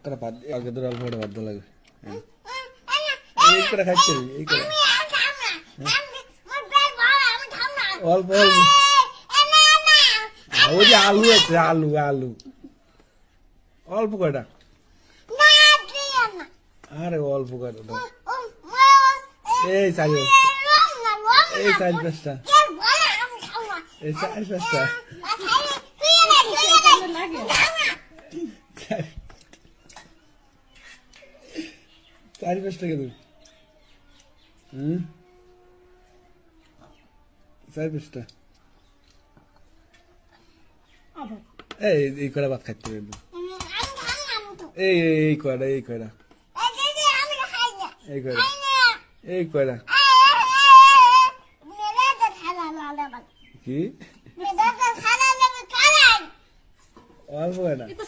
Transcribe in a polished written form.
করে ভাত আগে তোর অল্প করে ভাত দেওয়া লাগবে এই করে খাইতে এই করে অল্প অল্প ওই যে আলু আছে আলু আলু অল্প কয়টা আরে অল্প কয়টা দাও এই চাই এই চার পাঁচটা এই চার পাঁচটা চার পাঁচটা কে দেবে চার পাঁচটা এই কয়টা ভাত খাইতে হবে এই কয়টা এই কয়টা এই কয়টা এই কয়টা কি অল্প কয়টা